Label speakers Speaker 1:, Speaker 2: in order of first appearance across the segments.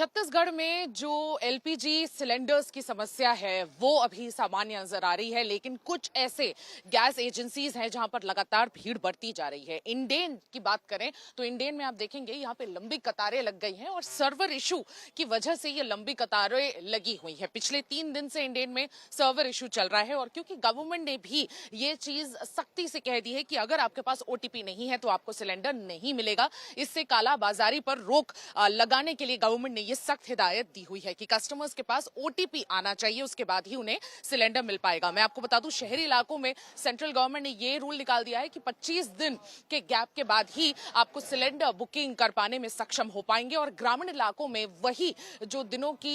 Speaker 1: छत्तीसगढ़ में जो LPG cylinders की समस्या है वो अभी सामान्य नजर आ रही है, लेकिन कुछ ऐसे गैस एजेंसीज हैं जहां पर लगातार भीड़ बढ़ती जा रही है। इंडेन की बात करें तो इंडेन में आप देखेंगे यहां पे लंबी कतारें लग गई हैं और सर्वर इशू की वजह से ये लंबी कतारें लगी हुई है। पिछले 3 दिन से इंडेन में सर्वर इशू चल रहा है और क्योंकि गवर्नमेंट ने भी ये चीज सख्ती से कह दी है कि अगर आपके पास ओटीपी नहीं है तो आपको सिलेंडर नहीं मिलेगा। इससे कालाबाजारी पर रोक लगाने के लिए गवर्नमेंट ने ये सख्त हिदायत दी हुई है कि कस्टमर्स के पास ओटीपी आना चाहिए, उसके बाद ही उन्हें सिलेंडर मिल पाएगा। मैं आपको बता दूं, शहरी इलाकों में सेंट्रल गवर्नमेंट ने ये रूल निकाल दिया है कि 25 दिन के गैप के बाद ही आपको सिलेंडर बुकिंग कर पाने में सक्षम हो पाएंगे और ग्रामीण इलाकों में वही जो दिनों की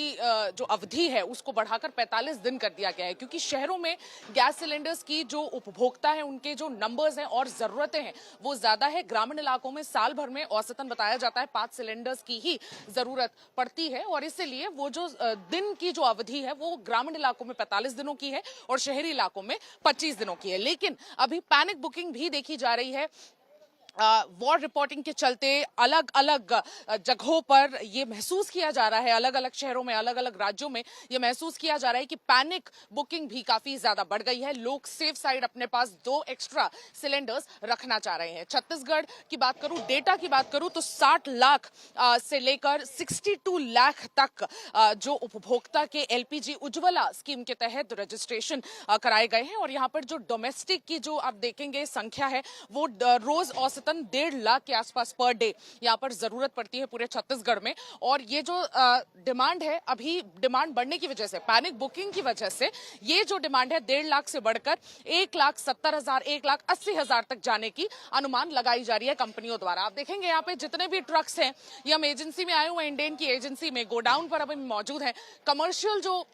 Speaker 1: जो अवधि है उसको बढ़ाकर 45 दिन कर दिया गया है, क्योंकि शहरों में गैस सिलेंडर्स की जो उपभोक्ता है उनके जो नंबर्स हैं और जरूरतें हैं वो ज्यादा है। ग्रामीण इलाकों में साल भर में औसतन बताया जाता है 5 सिलेंडर्स की ही जरूरत पड़ती है और इसलिए वो जो दिन की जो अवधि है वो ग्रामीण इलाकों में 45 दिनों की है और शहरी इलाकों में 25 दिनों की है। लेकिन अभी पैनिक बुकिंग भी देखी जा रही है। वॉर रिपोर्टिंग के चलते अलग अलग जगहों पर ये महसूस किया जा रहा है, अलग अलग शहरों में, अलग अलग राज्यों में ये महसूस किया जा रहा है कि पैनिक बुकिंग भी काफी ज्यादा बढ़ गई है। लोग सेफ साइड अपने पास 2 एक्स्ट्रा सिलेंडर्स रखना चाह रहे हैं। छत्तीसगढ़ की बात करूं, डेटा की बात करूं तो 60 लाख से लेकर 62 लाख तक जो उपभोक्ता के एलपीजी उज्ज्वला स्कीम के तहत रजिस्ट्रेशन कराए गए हैं और यहाँ पर जो डोमेस्टिक की जो आप देखेंगे संख्या है वो रोज औसतन 1.5 लाख के आसपास पर डे यहाँ पर जरूरत पड़ती है पूरे छत्तीसगढ़ में। और ये जो डिमांड है, अभी डिमांड बढ़ने की वजह से, पैनिक बुकिंग की वजह से ये जो डिमांड है 1.5 लाख से बढ़कर 1,70,000 1,80,000 तक जाने की अनुमान लगाई जा रही है कंपनियों द्वारा। आप देखेंगे यहाँ पे जितने भी ट्रक्स हैं, ये हम एजेंसी में आए हुए, इंडेन की एजेंसी में गोडाउन पर अभी मौजूद है। कमर्शियल जो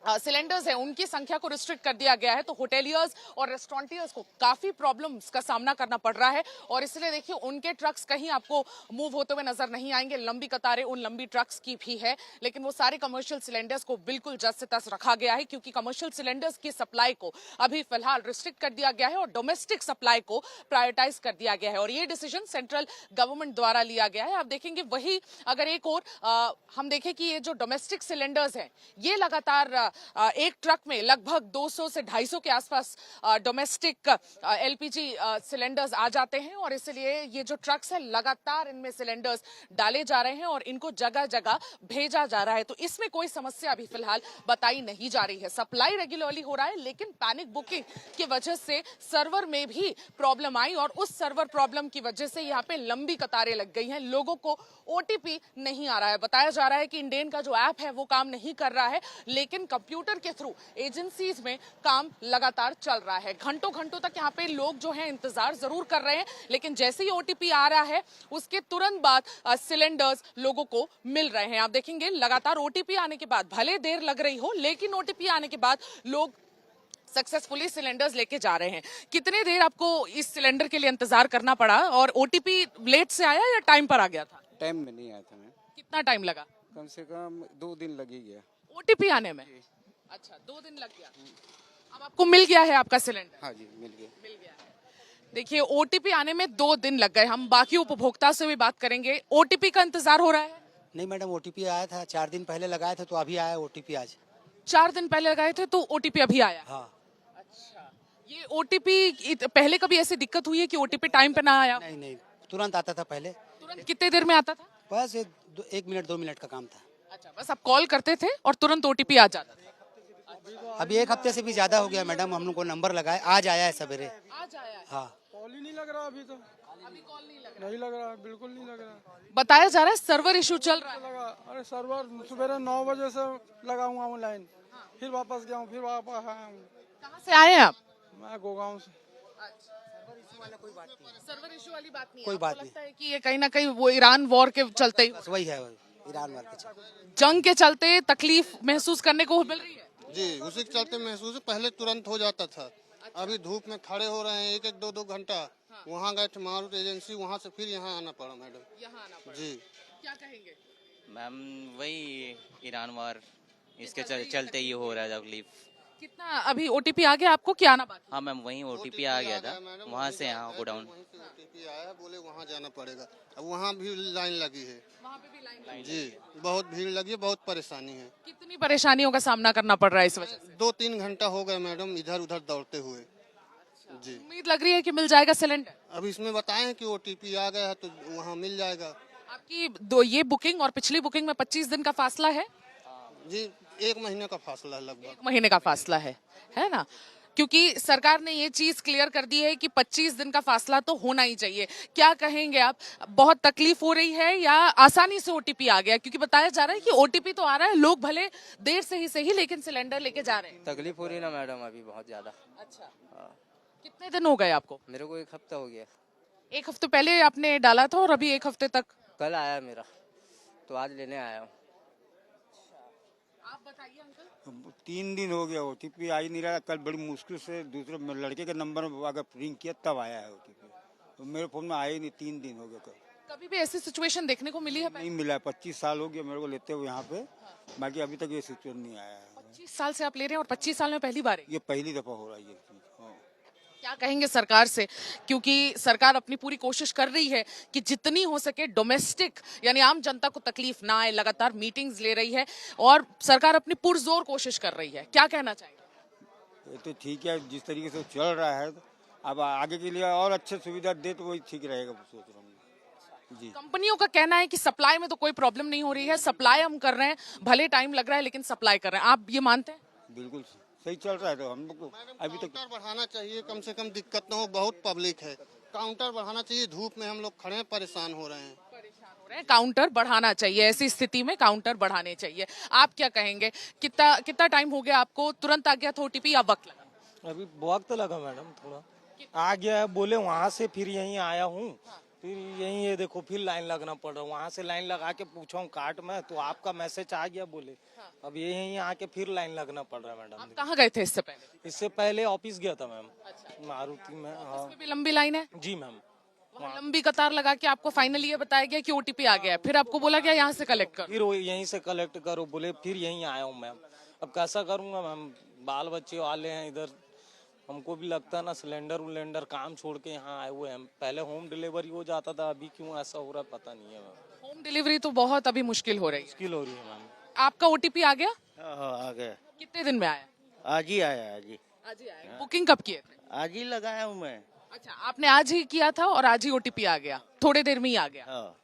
Speaker 1: सिलेंडर्स है उनकी संख्या को रिस्ट्रिक्ट कर दिया गया है, तो होटेलियर्स और रेस्टोरेंटियर्स को काफी प्रॉब्लम्स का सामना करना पड़ रहा है और इसलिए देखिए उनके ट्रक्स कहीं आपको मूव होते हुए नजर नहीं आएंगे। लंबी कतारें उन लंबी ट्रक्स की भी है, लेकिन वो सारे कमर्शियल सिलेंडर्स को बिल्कुल जस से तस रखा गया है क्योंकि कमर्शियल सिलेंडर्स की सप्लाई को अभी फिलहाल रिस्ट्रिक्ट कर दिया गया है और डोमेस्टिक सप्लाई को प्रायोरिटाइज कर दिया गया है और ये डिसीजन सेंट्रल गवर्नमेंट द्वारा लिया गया है। आप देखेंगे वही अगर एक और हम देखें कि ये जो डोमेस्टिक सिलेंडर्स हैं ये लगातार एक ट्रक में लगभग 200 से 250 के आसपास डोमेस्टिक एलपीजी सिलेंडर्स आ जाते हैं और इसलिए ये जो ट्रक्स है लगातार इनमें सिलेंडर्स डाले जा रहे हैं और इनको जगह जगह भेजा जा रहा है। तो इसमें कोई समस्या अभी फिलहाल बताई नहीं जा रही है। सप्लाई रेगुलरली हो रहा है, लेकिन पैनिक बुकिंग की वजह से सर्वर में भी प्रॉब्लम आई और उस सर्वर प्रॉब्लम की वजह से यहाँ पे लंबी कतारें लग गई हैं। लोगों को ओटीपी नहीं आ रहा है। बताया जा रहा है कि इंडेन का जो ऐप है वो काम नहीं कर रहा है, लेकिन कंप्यूटर के थ्रू एजेंसीज में काम लगातार चल रहा है। घंटों घंटों तक यहाँ पे लोग जो हैं इंतजार जरूर कर रहे हैं, लेकिन जैसे ही ओटीपी आ रहा है उसके तुरंत बाद सिलेंडर्स लोगों को मिल रहे हैं। आप देखेंगे लगातार ओटीपी आने के बाद भले देर लग रही हो, लेकिन ओटीपी आने के बाद लोग सक्सेसफुली सिलेंडर्स लेके जा रहे हैं। कितने देर आपको इस सिलेंडर के लिए इंतजार करना पड़ा और ओटीपी लेट से आया या टाइम पर आ गया था?
Speaker 2: टाइम में नहीं आया था मैम।
Speaker 1: कितना टाइम लगा?
Speaker 2: कम से कम 2 दिन लग ही गया
Speaker 1: ओटीपी आने में। अच्छा, 2 दिन लग गया। अब आपको मिल गया है आपका सिलेंडर?
Speaker 2: हाँ जी, मिल गया।
Speaker 1: है। देखिए ओटीपी आने में 2 दिन लग गए। हम बाकी उपभोक्ता से भी बात करेंगे। ओटीपी का इंतजार हो रहा है?
Speaker 3: नहीं मैडम, ओटीपी आया था 4 दिन पहले लगाए थे तो अभी आया ओटीपी आज।
Speaker 1: 4 दिन पहले लगाए थे तो ओटीपी अभी आया?
Speaker 3: हाँ।
Speaker 1: अच्छा, ये ओटीपी पहले कभी ऐसी दिक्कत हुई है कि ओटीपी टाइम पे ना आया?
Speaker 3: नहीं, तुरंत आता था पहले।
Speaker 1: तुरंत कितने देर में आता था?
Speaker 3: बस 1 मिनट 2 मिनट का काम था।
Speaker 1: अच्छा, बस आप कॉल करते थे और तुरंत ओटीपी आ जाता था?
Speaker 3: अभी 1 हफ्ते से भी ज्यादा हो गया मैडम, हम लोग को नंबर लगाए, आज आया है सवेरे।
Speaker 1: आज आया है?
Speaker 3: हाँ।
Speaker 4: कॉल ही नहीं लग रहा अभी तो।
Speaker 1: अभी कॉल
Speaker 4: नहीं लग रहा, बिल्कुल नहीं लग रहा।
Speaker 1: बताया जा रहा है सर्वर इशू चल रहा है।
Speaker 4: लगा, अरे सर्वर सुबह 9 बजे से लगा हुआ हूँ लाइन, फिर वापस गया हूँ, फिर वापस आया हूँ।
Speaker 1: कहाँ से आए हैं आप?
Speaker 4: मैं गोगांव से।
Speaker 1: सर्वर इशू वाली बात नहीं है।
Speaker 3: कोई बात
Speaker 1: आपको लगता है कि ये कहीं ना कहीं वो ईरान वॉर के चलते ही,
Speaker 3: बस वही है, ईरान वार के
Speaker 1: जंग के चलते तकलीफ महसूस करने को मिल रही है?
Speaker 5: जी, उसी के चलते महसूस पहले तुरंत हो जाता था। अभी धूप में खड़े हो रहे हैं 1-1 2-2 घंटा। वहाँ गए थे मारुति एजेंसी, वहाँ से फिर यहाँ आना पड़ा मैडम।
Speaker 1: यहाँ आना पड़ा।
Speaker 5: जी,
Speaker 1: क्या कहेंगे?
Speaker 6: मैम वही ईरान वार इसके चलते ही हो रहा है तकलीफ।
Speaker 1: कितना अभी ओटीपी आ गया आपको, क्या आना बाकी?
Speaker 6: हाँ मैम, वहीं ओटीपी आ गया था, वहाँ से यहाँ गोडाउन।
Speaker 5: वहीं से ओटीपी आया, बोले वहाँ जाना पड़ेगा। अब वहाँ भी लाइन लगी है
Speaker 1: वहाँ पे भी लाइन
Speaker 5: जी, बहुत भीड़ लगी है, बहुत परेशानी है।
Speaker 1: कितनी परेशानियों का सामना करना पड़ रहा है इस वजह से?
Speaker 5: 2-3 घंटा हो गए मैडम इधर उधर दौड़ते हुए जी।
Speaker 1: उम्मीद लग रही है कि मिल जाएगा सिलेंडर?
Speaker 5: अब इसमें बताएं कि ओटीपी आ गया है तो वहाँ मिल जाएगा
Speaker 1: आपकी दो ये बुकिंग और पिछली बुकिंग में 25 दिन का फासला है,
Speaker 5: जी। 1 महीने का फासला है लगभग।
Speaker 1: 1 महीने का फासला है ना? क्योंकि सरकार ने ये चीज क्लियर कर दी है कि 25 दिन का फासला तो होना ही चाहिए। क्या कहेंगे आप, बहुत तकलीफ हो रही है या आसानी से ओटीपी आ गया? क्योंकि बताया जा रहा है कि ओटीपी तो आ रहा है, लोग भले देर से ही सही लेकिन सिलेंडर लेके जा रहे हैं।
Speaker 7: तकलीफ हो रही ना मैडम, अभी बहुत ज्यादा।
Speaker 1: अच्छा, कितने दिन हो गए आपको?
Speaker 7: मेरे को 1 हफ्ता हो गया।
Speaker 1: 1 हफ्ते पहले आपने डाला था और अभी 1 हफ्ते तक?
Speaker 7: कल आया मेरा, तो आज लेने आया हूँ।
Speaker 1: आप बताइए अंकल।
Speaker 8: 3 दिन हो गया, ओटीपी आ ही नहीं रहा। कल बड़ी मुश्किल से दूसरे लड़के के नंबर में अगर रिंग किया तब आया है ओटीपी, तो मेरे फोन में आया ही नहीं। 3 दिन हो गया।
Speaker 1: कभी भी ऐसी सिचुएशन देखने को मिली है?
Speaker 8: नहीं मिला, 25 साल हो गया मेरे को लेते हुए यहाँ पे, बाकी अभी तक ये सिचुएशन नहीं आया है।
Speaker 1: 25 साल से आप ले रहे हैं और 25 साल में पहली बार है?
Speaker 8: ये पहली दफा हो रहा है ये चीज। हाँ।
Speaker 1: क्या कहेंगे सरकार से, क्योंकि सरकार अपनी पूरी कोशिश कर रही है कि जितनी हो सके डोमेस्टिक यानी आम जनता को तकलीफ ना आए, लगातार मीटिंग्स ले रही है और सरकार अपनी पुरजोर कोशिश कर रही है। क्या कहना चाहेंगे?
Speaker 8: ये तो ठीक है, जिस तरीके से चल रहा है, अब आगे के लिए और अच्छे सुविधा दे तो वही ठीक रहेगा, सोच रहा हूँ जी।
Speaker 1: कंपनियों का कहना है कि सप्लाई में तो कोई प्रॉब्लम नहीं हो रही है, सप्लाई हम कर रहे हैं, भले टाइम लग रहा है लेकिन सप्लाई कर रहे हैं। आप ये मानते हैं?
Speaker 8: बिल्कुल सही चल रहा है, तो हम लोग को अभी तक
Speaker 5: काउंटर बढ़ाना चाहिए, कम से कम दिक्कत ना हो, बहुत पब्लिक है। काउंटर बढ़ाना चाहिए, धूप में हम लोग खड़े हैं, परेशान हो रहे हैं।
Speaker 1: काउंटर बढ़ाना चाहिए, ऐसी स्थिति में काउंटर बढ़ाने चाहिए। आप क्या कहेंगे, कितना टाइम हो गया आपको? तुरंत आ गया था ओटीपी या वक्त लगा?
Speaker 9: अभी वक्त लगा मैडम, थोड़ा आ गया है, बोले वहाँ से फिर यहीं आया हूँ, फिर यहीं ये देखो फिर लाइन लगना पड़ रहा है। वहाँ से लाइन लगा के पूछा हूँ कार्ट में, तो आपका मैसेज आ गया बोले। अब ये यहीं आके फिर लाइन लगना पड़ रहा है मैडम।
Speaker 1: आप कहाँ गए थे इससे पहले?
Speaker 9: इससे पहले ऑफिस गया था मैम, मारुति में। हाँ
Speaker 1: इसमें भी लंबी लाइन है?
Speaker 9: जी मैम।
Speaker 1: वहाँ लंबी कतार लगा के आपको फाइनली ये बताया गया कि ओटीपी आ गया है, फिर आपको बोला गया यहाँ से कलेक्ट कर।
Speaker 9: फिर वो यहीं से कलेक्ट करो बोले, फिर यहीं आया हूँ मैम। अब कैसा करूँगा मैम, बाल बच्चे वाले हैं इधर, हमको भी लगता है ना सिलेंडर उलेंडर काम छोड़ के यहाँ आए हुए हैं। पहले होम डिलीवरी हो जाता था, अभी क्यों ऐसा हो रहा है पता नहीं है मैम।
Speaker 1: होम डिलीवरी तो बहुत अभी मुश्किल हो रही है।
Speaker 9: मुश्किल हो रही है मैम।
Speaker 1: आपका ओटीपी आ गया?
Speaker 7: हाँ आ गया,
Speaker 1: कितने दिन में आया?
Speaker 7: आज ही आया, आज ही।
Speaker 1: आज ही आया। बुकिंग कब किए थे?
Speaker 7: आज ही लगाया हूँ मैं।
Speaker 1: अच्छा, आपने आज ही किया था और आज ही ओटीपी आ गया, थोड़े देर में ही आ गया।
Speaker 7: हाँ।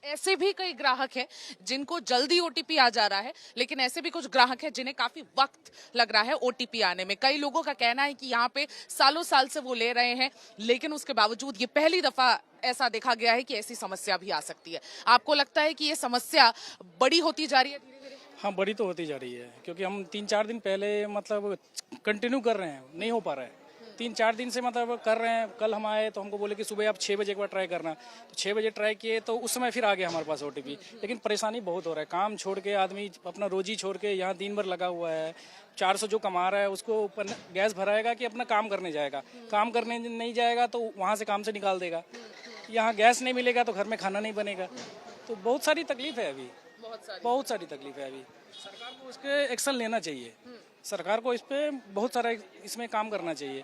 Speaker 1: ऐसे भी कई ग्राहक हैं जिनको जल्दी ओटीपी आ जा रहा है, लेकिन ऐसे भी कुछ ग्राहक हैं जिन्हें काफी वक्त लग रहा है ओटीपी आने में। कई लोगों का कहना है कि यहाँ पे सालों साल से वो ले रहे हैं, लेकिन उसके बावजूद ये पहली दफा ऐसा देखा गया है कि ऐसी समस्या भी आ सकती है। आपको लगता है कि ये समस्या बड़ी होती जा रही है धीरे धीरे?
Speaker 10: हाँ, बड़ी तो होती जा रही है, क्योंकि हम 3-4 दिन पहले मतलब कंटिन्यू कर रहे हैं, नहीं हो पा रहा है। 3-4 दिन से मतलब कर रहे हैं। कल हम आए तो हमको बोले कि सुबह आप 6 बजे एक बार ट्राई करना, तो 6 बजे ट्राई किए तो उस समय फिर आ गया हमारे पास ओटीपी। लेकिन परेशानी बहुत हो रहा है, काम छोड़ के आदमी अपना रोजी छोड़ के यहाँ दिन भर लगा हुआ है। 400 जो कमा रहा है उसको ऊपर गैस भराएगा कि अपना काम करने जाएगा, काम करने नहीं जाएगा तो वहाँ से काम से निकाल देगा। यहाँ गैस नहीं मिलेगा तो घर में खाना नहीं बनेगा, तो बहुत सारी तकलीफ है अभी, बहुत सारी तकलीफ है अभी। सरकार को इस पे एक्शन लेना चाहिए, सरकार को इस पे बहुत सारा इसमें काम करना चाहिए।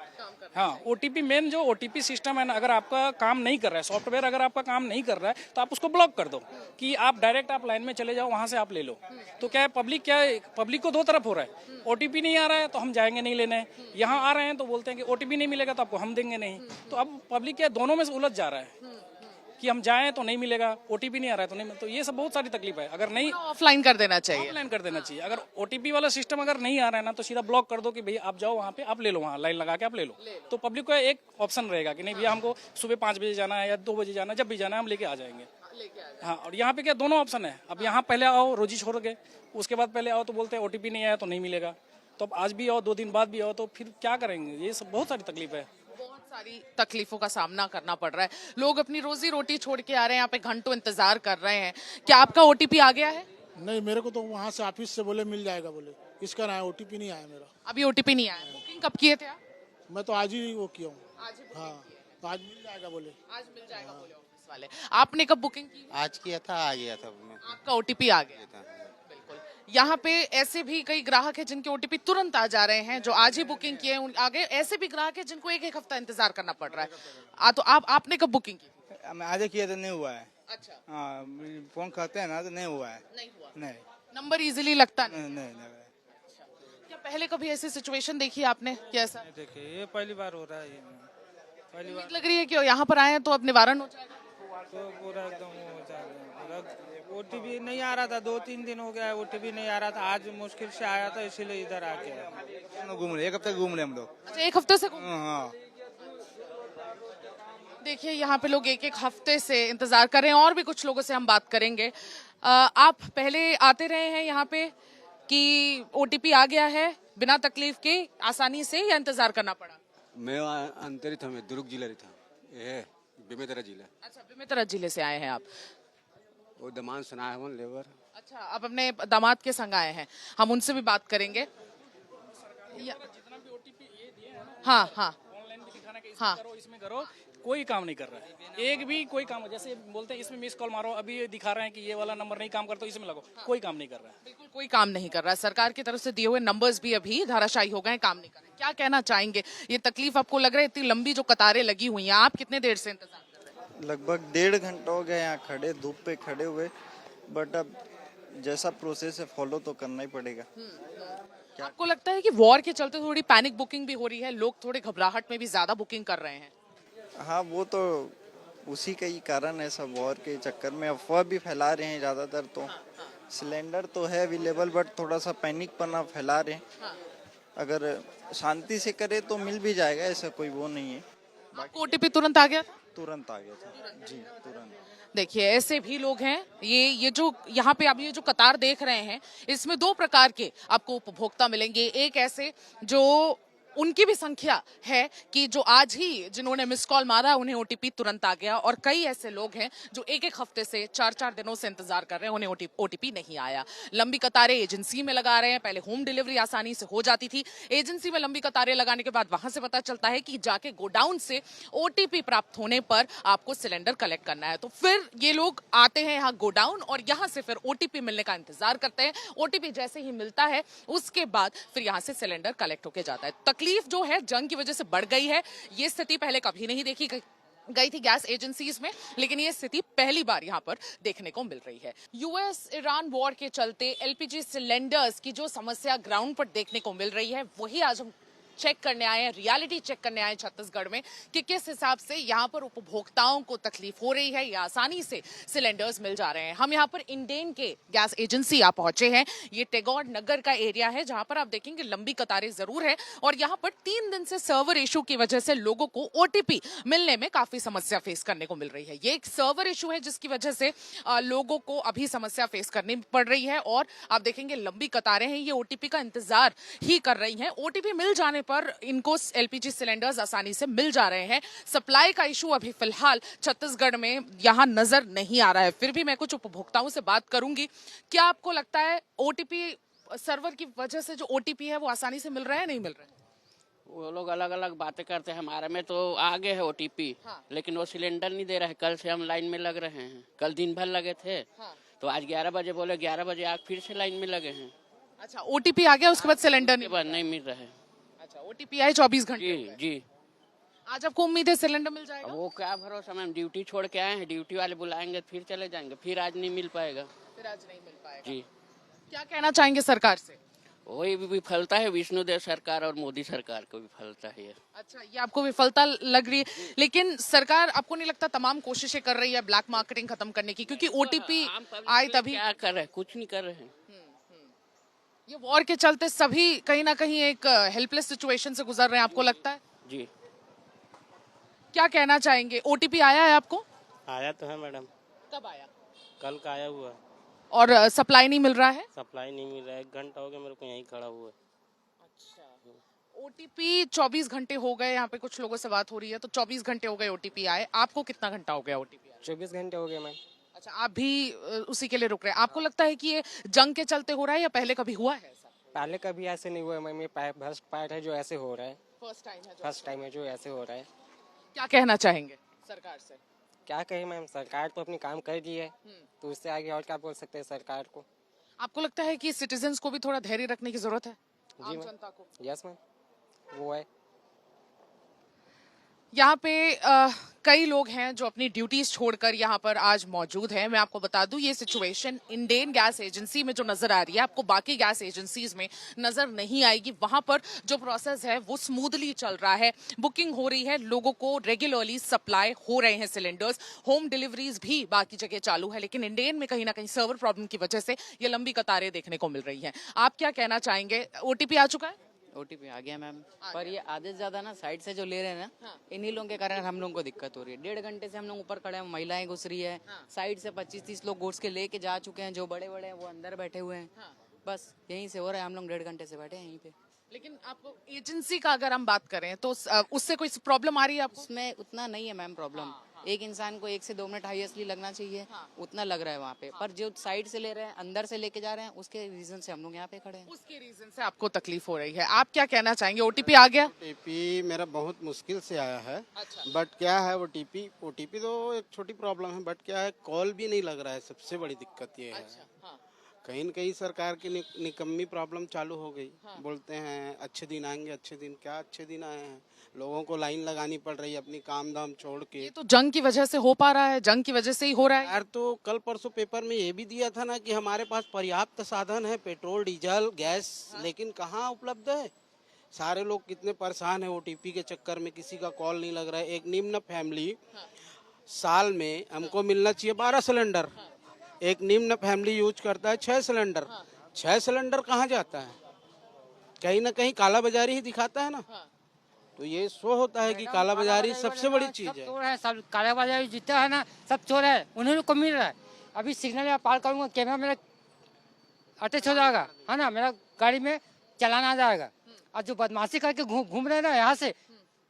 Speaker 10: हाँ, ओटीपी मेन जो ओटीपी सिस्टम है ना, अगर आपका काम नहीं कर रहा है, सॉफ्टवेयर अगर आपका काम नहीं कर रहा है तो आप उसको ब्लॉक कर दो कि आप डायरेक्ट आप लाइन में चले जाओ, वहाँ से आप ले लो। तो क्या है, पब्लिक को 2 तरफ हो रहा है। ओटीपी नहीं आ रहा है तो हम जाएंगे नहीं लेने, यहाँ आ रहे हैं तो बोलते हैं कि ओटीपी नहीं मिलेगा तो आपको हम देंगे नहीं। तो अब पब्लिक क्या दोनों में से उलझ जा रहा है कि हम जाएं तो नहीं मिलेगा, ओटीपी नहीं आ रहा है तो नहीं। तो ये सब बहुत सारी तकलीफ है। अगर नहीं,
Speaker 1: ऑफलाइन कर देना चाहिए,
Speaker 10: ऑफलाइन कर देना चाहिए। अगर ओटीपी वाला सिस्टम अगर नहीं आ रहा है ना, तो सीधा ब्लॉक कर दो कि भैया आप जाओ वहाँ पे, आप ले लो, वहाँ लाइन लगा के आप ले लो। तो पब्लिक को एक ऑप्शन रहेगा कि नहीं भैया हमको सुबह 5 बजे जाना है या 2 बजे जाना है, जब भी जाना है हम लेके आ जाएंगे। हाँ, और यहाँ पे क्या दोनों ऑप्शन है। अब यहाँ पहले आओ रोजी छोड़ के, उसके बाद पहले आओ तो बोलते हैं ओटीपी नहीं आया तो नहीं मिलेगा। तो अब आज भी आओ, 2 दिन बाद भी आओ, तो फिर क्या करेंगे? ये सब बहुत सारी तकलीफ है,
Speaker 1: बहुत सारी तकलीफों का सामना करना पड़ रहा है। लोग अपनी रोजी रोटी छोड़ के आ रहे हैं, यहाँ पे घंटों इंतजार कर रहे हैं। क्या आपका ओटीपी आ गया है?
Speaker 4: नहीं, मेरे को तो वहाँ से ऑफिस से बोले मिल जाएगा, बोले इसका ना ओटीपी नहीं आया मेरा।
Speaker 1: अभी ओटीपी नहीं आया। बुकिंग कब किए थे आप?
Speaker 4: मैं तो आज ही वो किया हूँ।
Speaker 1: आज ही
Speaker 4: हाँ, तो आज मिल जाएगा बोले।
Speaker 1: आज मिल जाएगा बोले ऑफिस वाले। आपने कब बुकिंग की?
Speaker 2: आज किया था, आ गया था मैं।
Speaker 1: आपका ओटीपी आ गया। बिल्कुल, यहाँ पे ऐसे भी कई ग्राहक हैं जिनके ओटीपी तुरंत आ जा रहे हैं, जो आज ही बुकिंग किए हैं। आगे ऐसे भी ग्राहक हैं जिनको एक हफ्ता इंतजार करना पड़ रहा है। तो आपने कब बुकिंग की?
Speaker 8: मैं आधे किया तो नहीं हुआ है।
Speaker 1: अच्छा,
Speaker 8: हाँ, फोन करते हैं ना तो नहीं हुआ है।
Speaker 1: नहीं हुआ।
Speaker 8: नहीं
Speaker 1: नंबर इजीली लगता नहीं।
Speaker 8: नहीं।
Speaker 1: क्या पहले कभी ऐसी सिचुएशन देखी आपने कि ऐसा?
Speaker 9: देखिए ये पहली बार हो रहा है, ये पहली
Speaker 1: उम्मीद लग रही है कि यहाँ पर आए हैं तो अब निवारण हो जाएगा।
Speaker 9: तो पूरा एकदम हो जाएगा। ओटीपी नहीं आ रहा था, 2-3 दिन हो गया है, ओटीपी नहीं आ रहा था। आज मुश्किल से आया था, इसीलिए इधर आ गया।
Speaker 8: घूम रहे, एक हफ्ते घूम रहे हम लोग।
Speaker 1: अच्छा, एक हफ्ते से
Speaker 8: हाँ।
Speaker 1: देखिए यहाँ पे लोग एक हफ्ते से इंतजार कर रहे हैं। और भी कुछ लोगों से हम बात करेंगे। आप पहले आते रहे हैं यहाँ पे कि ओटीपी आ गया है बिना तकलीफ के, आसानी से, या इंतजार करना पड़ा?
Speaker 2: मैं अंतरित हमें दुर्ग जिला था, ये बेमेतरा जिला।
Speaker 1: अच्छा, बेमेतरा जिले से आए हैं आप।
Speaker 2: वो दमान सुना है लेबर।
Speaker 1: अच्छा, आप अपने दामाद के संग आए हैं, हम उनसे भी बात करेंगे। हाँ हाँ हाँ,
Speaker 10: इसमें करो, कोई काम नहीं कर रहा है। एक भी कोई काम, जैसे बोलते हैं इसमें मिस कॉल मारो, अभी ये दिखा रहे हैं कि ये वाला नंबर नहीं काम करता, इसमें लगो, कोई काम नहीं कर रहा है।
Speaker 1: बिल्कुल कोई काम नहीं कर रहा है। सरकार की तरफ से दिए हुए नंबर्स भी अभी धराशायी हो गए, काम नहीं कर रहे। क्या कहना चाहेंगे? ये तकलीफ आपको लग रहा है? इतनी लंबी जो कतारें लगी हुई हैं, आप कितने देर से इंतजार कर रहे हैं?
Speaker 11: लगभग 1.5 घंटा हो गया यहाँ खड़े, धूप पे खड़े हुए। बट अब जैसा प्रोसेस है फॉलो तो करना ही पड़ेगा।
Speaker 1: आपको लगता है कि वॉर के चलते थोड़ी पैनिक बुकिंग भी हो रही है, लोग थोड़े घबराहट में भी ज्यादा बुकिंग कर रहे हैं?
Speaker 11: हाँ, वो तो उसी का ही कारण है। सब वॉर के चक्कर में अफवाह भी फैला रहे हैं ज्यादातर। तो सिलेंडर तो है अवेलेबल, बट थोड़ा सा पैनिक पना फैला रहे हैं। अगर शांति से करे तो मिल भी जाएगा, ऐसा कोई वो नहीं है।
Speaker 1: आपको ओटीपी तुरंत आ गया?
Speaker 11: तुरंत आ गया था जी, तुरंत।
Speaker 1: देखिए ऐसे भी लोग हैं। ये जो यहाँ पे आप ये जो कतार देख रहे हैं, इसमें 2 प्रकार के आपको उपभोक्ता मिलेंगे। एक ऐसे जो उनकी भी संख्या है कि जो आज ही जिन्होंने मिस कॉल मारा उन्हें ओटीपी तुरंत आ गया, और कई ऐसे लोग हैं जो एक हफ्ते से 4 दिनों से इंतजार कर रहे हैं, उन्हें ओटीपी नहीं आया। लंबी कतारें एजेंसी में लगा रहे हैं। पहले होम डिलीवरी आसानी से हो जाती थी, एजेंसी में लंबी कतारें लगाने के बाद वहां से पता चलता है कि जाके गोडाउन से ओटीपी प्राप्त होने पर आपको सिलेंडर कलेक्ट करना है। तो फिर ये लोग आते हैं यहाँ गोडाउन और यहाँ से फिर ओटीपी मिलने का इंतजार करते हैं। ओटीपी जैसे ही मिलता है उसके बाद फिर यहाँ से सिलेंडर कलेक्ट होके जाता है। तकलीफ जो है जंग की वजह से बढ़ गई है। ये स्थिति पहले कभी नहीं देखी गई थी गैस एजेंसीज में, लेकिन ये स्थिति पहली बार यहाँ पर देखने को मिल रही है। यूएस ईरान वॉर के चलते एलपीजी सिलेंडर्स की जो समस्या ग्राउंड पर देखने को मिल रही है, वही आज हम चेक करने आए हैं, रियलिटी चेक करने आए हैं छत्तीसगढ़ में कि किस हिसाब से यहाँ पर उपभोक्ताओं को तकलीफ हो रही है या आसानी से सिलेंडर्स मिल जा रहे हैं। हम यहाँ पर इंडेन के गैस एजेंसी आप पहुंचे हैं। ये टैगोर नगर का एरिया है जहां पर आप देखेंगे लंबी कतारें जरूर है, और यहाँ पर 3 दिन से सर्वर इशू की वजह से लोगों को ओटीपी मिलने में काफी समस्या फेस करने को मिल रही है। ये एक सर्वर इशू है जिसकी वजह से लोगों को अभी समस्या फेस करनी पड़ रही है, और आप देखेंगे लंबी कतारें हैं, ये ओटीपी का इंतजार ही कर रही हैं। ओटीपी मिल जाने पर इनको एलपीजी सिलेंडर्स आसानी से मिल जा रहे हैं। सप्लाई का इशू अभी फिलहाल छत्तीसगढ़ में यहां नजर नहीं आ रहा है। फिर भी मैं कुछ उपभोक्ताओं से बात करूंगी। क्या आपको लगता है ओटीपी सर्वर की वजह से जो ओटीपी है वो आसानी से मिल रहा है, नहीं मिल रहा है?
Speaker 12: वो लोग अलग अलग बातें करते हैं। हमारे में तो आगे है ओटीपी, लेकिन वो सिलेंडर नहीं दे रहा है। कल से हम लाइन में लग रहे हैं, कल दिन भर लगे थे, तो आज 11 बजे बोले 11 बजे आग फिर से लाइन में लगे हैं।
Speaker 1: अच्छा, ओटीपी आ गया उसके बाद सिलेंडर
Speaker 12: नहीं मिल रहा है।
Speaker 1: अच्छा, ओटीपी आए 24 घंटे
Speaker 12: जी जी।
Speaker 1: आज आपको उम्मीद है सिलेंडर मिल जाएगा?
Speaker 12: वो क्या भरोसा, मैम ड्यूटी छोड़ के आए हैं, ड्यूटी वाले बुलाएंगे फिर चले जाएंगे, फिर आज नहीं मिल पाएगा।
Speaker 1: फिर आज नहीं मिल पाएगा
Speaker 12: जी।
Speaker 1: क्या कहना चाहेंगे सरकार से?
Speaker 12: वही विफलता है विष्णुदेव सरकार और मोदी सरकार को विफलता है ये।
Speaker 1: अच्छा, ये आपको विफलता लग रही है, लेकिन सरकार आपको नहीं लगता तमाम कोशिशें कर रही है ब्लैक मार्केटिंग खत्म करने की? क्योंकि ओटीपी आए तभी
Speaker 12: क्या कर रहे हैं, कुछ नहीं कर रहे हैं।
Speaker 1: ये वॉर के चलते सभी कहीं ना कहीं एक हेल्पलेस सिचुएशन से गुजर रहे हैं, आपको लगता है?
Speaker 12: जी।
Speaker 1: क्या कहना चाहेंगे? ओटीपी आया है आपको?
Speaker 9: आया तो है मैडम।
Speaker 1: कब आया?
Speaker 9: कल का आया हुआ।
Speaker 1: और सप्लाई नहीं मिल रहा है?
Speaker 9: सप्लाई नहीं मिल रहा है, 1 घंटा हो गया मेरे को यहीं खड़ा हुआ है।
Speaker 1: अच्छा, ओटीपी 24 घंटे हो गए, यहाँ पे कुछ लोगों से बात हो रही है, तो 24 घंटे हो गए ओटीपी आए। आपको कितना घंटा हो गया ओटीपी आए?
Speaker 9: 24 घंटे हो गए मैम।
Speaker 1: अच्छा, आप भी उसी के लिए रुक रहे हैं। आपको लगता है कि ये जंग के चलते हो रहा है या पहले कभी हुआ है ऐसा?
Speaker 9: पहले कभी ऐसे नहीं हुआ मैम, ये फर्स्ट पार्ट है जो ऐसे हो रहा है।
Speaker 1: फर्स्ट टाइम
Speaker 9: है जो ऐसे हो रहा है।
Speaker 1: क्या कहना चाहेंगे सरकार से?
Speaker 9: क्या कहे मैम, सरकार तो अपनी काम कर दी है, तो उससे आगे और क्या बोल सकते हैं सरकार को।
Speaker 1: आपको लगता है कि सिटीजन्स को भी थोड़ा धैर्य रखने की जरूरत है
Speaker 9: जी
Speaker 1: आम
Speaker 9: मैम।
Speaker 1: जनता को?
Speaker 9: यस मैम, वो है।
Speaker 1: यहाँ पे कई लोग हैं जो अपनी ड्यूटीज छोड़कर यहाँ पर आज मौजूद हैं। मैं आपको बता दूं ये सिचुएशन इंडेन गैस एजेंसी में जो नजर आ रही है आपको बाकी गैस एजेंसीज में नजर नहीं आएगी। वहां पर जो प्रोसेस है वो स्मूथली चल रहा है, बुकिंग हो रही है, लोगों को रेगुलरली सप्लाई हो रहे हैं सिलेंडर्स, होम डिलीवरीज भी बाकी जगह चालू है। लेकिन इंडेन में कहीं ना कहीं सर्वर प्रॉब्लम की वजह से ये लंबी कतारें देखने को मिल रही है। आप क्या कहना चाहेंगे? ओटीपी आ चुका है?
Speaker 7: ओटीपी आ गया मैम, पर ये आधे से ज्यादा ना साइड से जो ले रहे हैं ना, इन्हीं लोगों के कारण हम लोगों को दिक्कत हो रही है। 1.5 घंटे से हम लोग ऊपर खड़े हैं, महिलाएं घुस रही है, साइड से 25-30 लोग घुस के लेके जा चुके हैं, जो बड़े बड़े हैं वो अंदर बैठे हुए हैं। बस यहीं से हो रहा है, हम लोग 1.5 घंटे से बैठे हैं यहीं पे।
Speaker 1: लेकिन आपको एजेंसी का अगर हम बात करें तो उससे कोई प्रॉब्लम आ रही है आपको?
Speaker 7: उसमें उतना नहीं है मैम प्रॉब्लम। एक इंसान को 1 से 2 मिनट हाईएस्टली लगना चाहिए, उतना लग रहा है वहाँ पे। पर जो साइड से ले रहे हैं, अंदर से लेके जा रहे हैं, उसके रीजन से हम लोग यहाँ पे खड़े हैं।
Speaker 1: उसके रीजन से आपको तकलीफ हो रही है। आप क्या कहना चाहेंगे? ओटीपी आ गया?
Speaker 5: ओटीपी मेरा बहुत मुश्किल से आया है।
Speaker 1: अच्छा।
Speaker 5: बट क्या है ओटीपी तो एक छोटी प्रॉब्लम है, बट क्या है कॉल भी नहीं लग रहा है। सबसे बड़ी दिक्कत ये है।
Speaker 1: हाँ।
Speaker 5: कहीं न कहीं सरकार की निकम्मी प्रॉब्लम चालू हो गई। बोलते हैं अच्छे दिन आएंगे, अच्छे दिन क्या अच्छे दिन आए हैं? लोगों को लाइन लगानी पड़ रही है अपनी काम धाम छोड़ के।
Speaker 1: ये तो जंग की वजह से हो पा रहा है, जंग की वजह से ही हो रहा है
Speaker 5: यार तो कल परसों पेपर में ये भी दिया था ना कि हमारे पास पर्याप्त साधन है, पेट्रोल डीजल गैस, लेकिन कहाँ उपलब्ध है? सारे लोग कितने परेशान है ओटीपी के चक्कर में, किसी का कॉल नहीं लग रहा है। एक निम्न फैमिली साल में हमको मिलना चाहिए 12 सिलेंडर, एक निम्न फैमिली यूज करता है 6 सिलेंडर। 6 सिलेंडर कहाँ जाता है? कहीं ना कहीं काला बाजारी ही दिखाता है ना। तो ये शो होता है कि काला बाजारी सबसे बड़ी चीज है।
Speaker 13: चोर है सब, काला बाजारी जितना है ना सब चोर है, उन्हें को मिल रहा है। अभी सिग्नल में पार करूंगा, कैमरा मेरा अटैच हो जाएगा, है ना, मेरा गाड़ी में चलाना आ जाएगा। और जो बदमाशी करके घूम रहे हैं ना, यहाँ से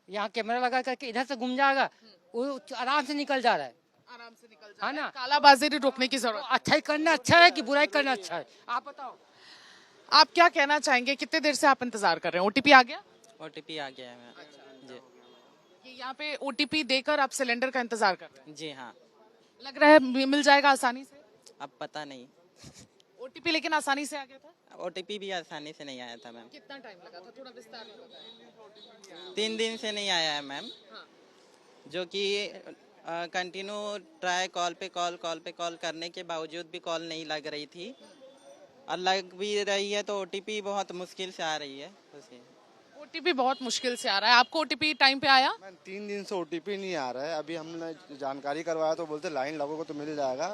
Speaker 13: यहाँ कैमरा लगा करके इधर से घूम जाएगा, वो आराम से निकल जा रहा है।
Speaker 1: आराम से निकल जा
Speaker 13: है ना,
Speaker 1: कालाबाजारी रोकने की जरूरत।
Speaker 13: अच्छा ही करना अच्छा है कि बुराई करना अच्छा है? आप बताओ।
Speaker 1: आप क्या कहना चाहेंगे? कितने देर से आप इंतजार कर रहे हैं? ओटीपी आ गया?
Speaker 6: ओटीपी आ गया है मैम। जी
Speaker 1: ये यहाँ पे ओटीपी देकर आप सिलेंडर का इंतजार कर रहे हैं?
Speaker 6: जी हाँ।
Speaker 1: लग रहा है मिल जाएगा आसानी से?
Speaker 6: अब पता नहीं।
Speaker 1: ओटीपी लेकिन आसानी से आ गया था?
Speaker 6: ओटीपी भी आसानी से नहीं आया था मैम।
Speaker 1: कितना टाइम लगा था? थोड़ा विस्तार में बताएं।
Speaker 6: 3 दिन से नहीं आया है मैम। जो कि कंटिन्यू ट्राई कॉल पे कॉल करने के बावजूद भी कॉल नहीं लग रही थी, और लग भी रही है तो ओटीपी बहुत मुश्किल से आ रही है।
Speaker 1: ओटीपी बहुत मुश्किल से आ रहा है। आपको ओटीपी टाइम पे आया?
Speaker 14: 3 दिन से ओटीपी नहीं आ रहा है। अभी हमने जानकारी करवाया तो बोलते लाइन लगोगे तो मिल जाएगा,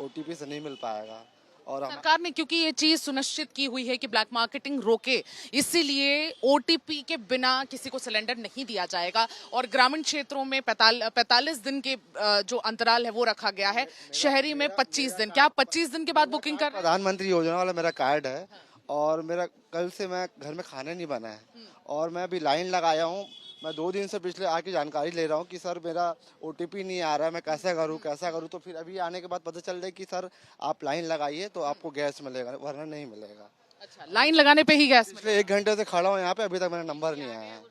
Speaker 14: ओटीपी से नहीं मिल पाएगा। और
Speaker 1: सरकार ने क्योंकि ये चीज सुनिश्चित की हुई है कि ब्लैक मार्केटिंग रोके, इसीलिए ओटीपी के बिना किसी को सिलेंडर नहीं दिया जाएगा। और ग्रामीण क्षेत्रों में 45 दिन के जो अंतराल है वो रखा गया है, शहरी में 25 दिन। क्या आप 25 दिन के बाद बुकिंग कर रहे हैं?
Speaker 14: प्रधानमंत्री योजना वाला मेरा कार्ड है, और मेरा कल से मैं घर में खाना नहीं बना है, और मैं अभी लाइन लगाया हूँ। मैं 2 दिन से पिछले आके जानकारी ले रहा हूँ कि सर मेरा ओटीपी नहीं आ रहा है, मैं कैसा करूँ। तो फिर अभी आने के बाद पता चल रहा है कि सर आप लाइन लगाइए तो आपको गैस मिलेगा, वरना नहीं मिलेगा।
Speaker 1: अच्छा, लाइन लगाने पे ही गैस?
Speaker 14: पिछले 1 घंटे से खड़ा हूँ यहाँ पे, अभी तक मेरा नंबर नहीं आया है।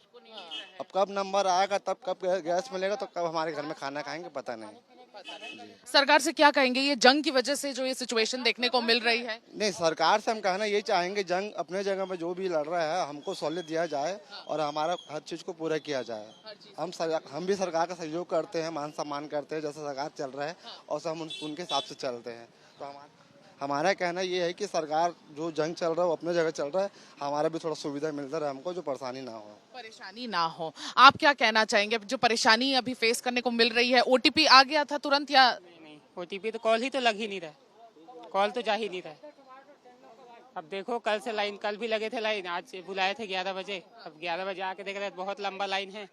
Speaker 14: अब कब नंबर आएगा तब कब गैस मिलेगा, तो कब हमारे घर में खाना खाएंगे पता नहीं।
Speaker 1: सरकार से क्या कहेंगे? ये जंग की वजह से जो ये सिचुएशन देखने को मिल रही है।
Speaker 14: नहीं, सरकार से हम कहना ये चाहेंगे, जंग अपने जगह में जो भी लड़ रहा है हमको सहूलियत दिया जाए और हमारा हर चीज को पूरा किया जाए। हम भी सरकार का सहयोग करते हैं, मान सम्मान करते हैं, जैसा सरकार चल रहा है और सब हम उनके हिसाब से चलते हैं। तो हमारा कहना ये है कि सरकार जो जंग चल रहा है वो अपने जगह चल रहा है, हमारा भी थोड़ा सुविधा मिलता रहे हमको, जो परेशानी ना हो। आप क्या कहना चाहेंगे? जो परेशानी अभी फेस करने को मिल रही है, ओटीपी आ गया था तुरंत या
Speaker 13: नहीं, ओटीपी तो कॉल ही तो लग ही नहीं रहा, कॉल तो जा ही नहीं रहा। अब देखो कल से लाइन, कल भी लगे थे लाइन, आज बुलाए थे 11 बजे, अब 11 बजे आके देख रहे हैं बहुत लंबा लाइन है।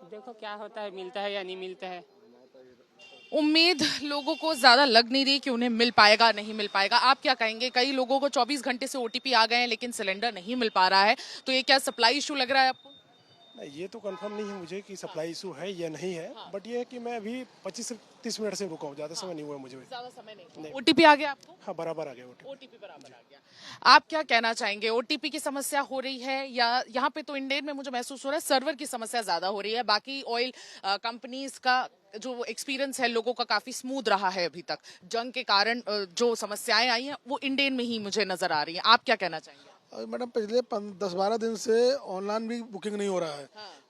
Speaker 13: देखो क्या होता है, मिलता है या नहीं मिलता है।
Speaker 1: उम्मीद लोगों को ज्यादा लग नहीं रही कि उन्हें मिल पाएगा नहीं मिल पाएगा। आप क्या कहेंगे? कई लोगों को 24 घंटे से ओटीपी आ गए हैं लेकिन सिलेंडर नहीं मिल पा रहा है, तो ये क्या सप्लाई इशू लग रहा है आपको?
Speaker 15: ये तो कंफर्म नहीं है मुझे कि सप्लाई इशू है या नहीं है, बट ये है कि मैं अभी 25 से 30 मिनट से रुका हूँ, ज्यादा समय नहीं हुआ मुझे।
Speaker 1: ज्यादा समय नहीं। ओटीपी आ गया आपको?
Speaker 15: हाँ, बराबर आ गया
Speaker 1: ओटीपी बराबर आ गया। आप क्या कहना चाहेंगे? ओटीपी की समस्या हो रही है या यहाँ पे तो इंडेन में मुझे महसूस हो रहा है सर्वर की समस्या ज्यादा हो रही है, बाकी ऑयल कंपनीज का जो एक्सपीरियंस है लोगों का काफी स्मूथ रहा है अभी तक। जंग के कारण जो समस्याएं आई हैं वो इंडेन में ही मुझे नजर आ रही हैं। आप क्या कहना चाहेंगे?
Speaker 4: मैडम पिछले 10-12 दिन से ऑनलाइन भी बुकिंग नहीं हो रहा है।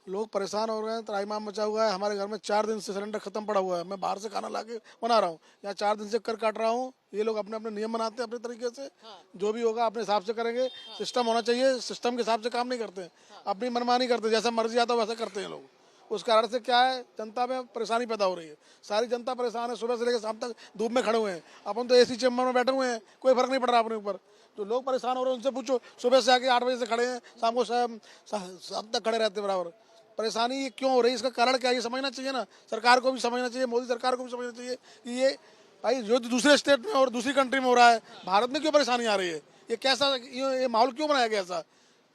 Speaker 4: लोग परेशान हो रहे हैं, त्राहिमाम मचा हुआ है। हमारे घर में 4 दिन से सिलेंडर खत्म पड़ा हुआ है। मैं बाहर से खाना लाके बना रहा हूँ, यहाँ 4 दिन से कर काट रहा हूँ। ये लोग अपने अपने नियम बनाते हैं अपने तरीके से। जो भी होगा अपने हिसाब से करेंगे। सिस्टम होना चाहिए, सिस्टम के हिसाब से काम नहीं करते, अपनी मनमानी करते, जैसा मर्जी आता है वैसा करते हैं लोग। उस कारण से क्या है, जनता में परेशानी पैदा हो रही है। सारी जनता परेशान है, सुबह से लेकर शाम तक धूप में खड़े हुए हैं। अपन तो एसी चेम्बर में बैठे हुए हैं, कोई फर्क नहीं पड़ रहा अपने ऊपर। जो लोग परेशान हो रहे हैं उनसे पूछो, सुबह से आके 8 बजे से खड़े हैं, शाम को शाम तक खड़े रहते बराबर। परेशानी ये क्यों हो रही है, इसका कारण क्या है ये समझना चाहिए ना। सरकार को भी समझना चाहिए, मोदी सरकार को भी समझना चाहिए कि ये भाई जो दूसरे स्टेट में और दूसरी कंट्री में हो रहा है, भारत में क्यों परेशानी आ रही है। ये कैसा ये माहौल क्यों बनाया गया ऐसा,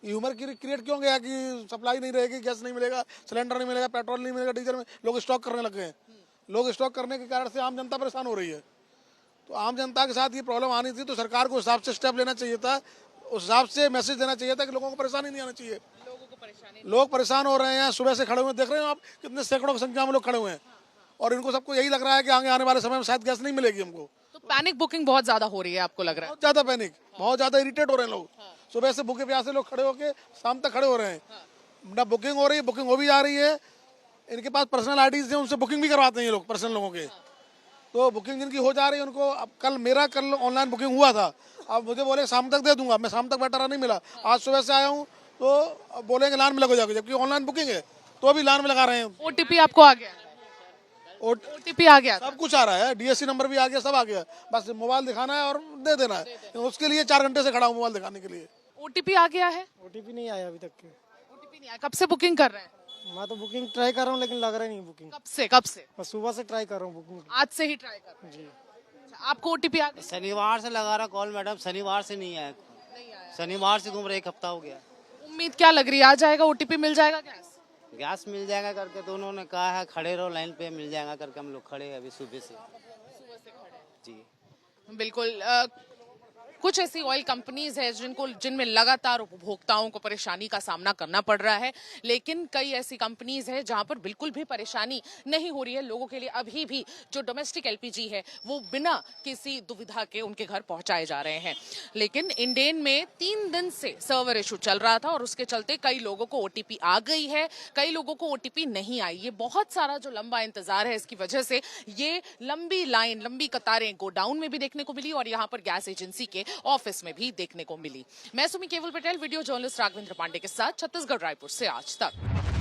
Speaker 4: ह्यूमर क्रिएट क्यों गया कि सप्लाई नहीं रहेगी, गैस नहीं मिलेगा, सिलेंडर नहीं मिलेगा, पेट्रोल नहीं मिलेगा, डीजल में लोग स्टॉक करने लगे हैं। लोग स्टॉक करने के कारण से आम जनता परेशान हो रही है। तो आम जनता के साथ ये प्रॉब्लम आनी थी तो सरकार को हिसाब से स्टेप लेना चाहिए था, उस हिसाब से मैसेज देना चाहिए था कि लोगों को परेशानी नहीं आनी चाहिए। लोग परेशान हो रहे हैं, सुबह से खड़े हुए देख रहे हो आप, कितने सैकड़ों की संख्या में लोग खड़े हुए हैं और इनको सबको यही लग रहा है कि आगे आने वाले समय में शायद गैस नहीं मिलेगी हमको।
Speaker 1: तो पैनिक बुकिंग बहुत ज्यादा हो रही है आपको लग रहा है?
Speaker 4: बहुत ज्यादा पैनिक, बहुत ज्यादा इरिटेट हो रहे हैं लोग। सुबह से भूखे प्यासे लोग खड़े होके शाम तक खड़े हो रहे हैं। ना बुकिंग हो रही है, बुकिंग हो भी जा रही है। इनके पास पर्सनल आईडीज हैं, उनसे बुकिंग भी करवाते हैं ये लोग पर्सनल लोगों के। तो बुकिंग जिनकी हो जा रही है उनको, अब कल ऑनलाइन बुकिंग हुआ था, अब मुझे बोले शाम तक दे दूंगा, मैं शाम तक बैठा रहा, नहीं मिला। आज सुबह से आया हूँ तो बोलेंगे लाइन में लगो जाओगे, जबकि ऑनलाइन बुकिंग है तो अभी लाइन में लगा रहे हैं।
Speaker 1: ओटीपी आपको आ गया? ओटीपी आ गया,
Speaker 4: सब कुछ आ रहा है, डीएससी नंबर भी आ गया, सब आ गया, बस मोबाइल दिखाना है और दे देना है। उसके लिए 4 घंटे से खड़ा हूँ मोबाइल दिखाने के लिए।
Speaker 1: ओटीपी आ गया है?
Speaker 15: ओटीपी नहीं आया अभी तक के।
Speaker 1: ओटीपी नहीं आया, कब से बुकिंग कर रहे हैं?
Speaker 15: मैं तो बुकिंग ट्राई कर रहा हूँ लेकिन लग रहा नहीं बुकिंग।
Speaker 1: कब से?
Speaker 15: मैं सुबह से ट्राई कर रहा हूँ बुकिंग।
Speaker 1: आज से ही ट्राई कर रहे हैं? जी। आपको ओटीपी आ गया?
Speaker 3: शनिवार से लगा रहा कॉल मैडम, शनिवार से नहीं आया। शनिवार से घूम रहे, 1 हफ्ता हो गया।
Speaker 1: उम्मीद क्या लग रही है, आ जाएगा ओटीपी, मिल जाएगा गैस?
Speaker 3: गैस मिल जाएगा करके तो उन्होंने कहा है, खड़े रहो लाइन पे, मिल जाएगा करके हम लोग खड़े हैं अभी सुबह से। जी
Speaker 1: बिल्कुल। कुछ ऐसी ऑयल कंपनीज है जिनमें लगातार उपभोक्ताओं को परेशानी का सामना करना पड़ रहा है, लेकिन कई ऐसी कंपनीज है जहां पर बिल्कुल भी परेशानी नहीं हो रही है लोगों के लिए। अभी भी जो डोमेस्टिक एलपीजी है वो बिना किसी दुविधा के उनके घर पहुंचाए जा रहे हैं। लेकिन इंडेन में 3 दिन से सर्वर इशू चल रहा था और उसके चलते कई लोगों को ओटीपी आ गई है, कई लोगों को ओटीपी नहीं आई। ये बहुत सारा जो लंबा इंतजार है, इसकी वजह से ये लंबी लाइन, लंबी कतारें गोडाउन में भी देखने को मिली और यहाँ पर गैस एजेंसी के ऑफिस में भी देखने को मिली। मैं सुमी केवल पटेल, वीडियो जर्नलिस्ट राघवेंद्र पांडे के साथ, छत्तीसगढ़ रायपुर से आज तक।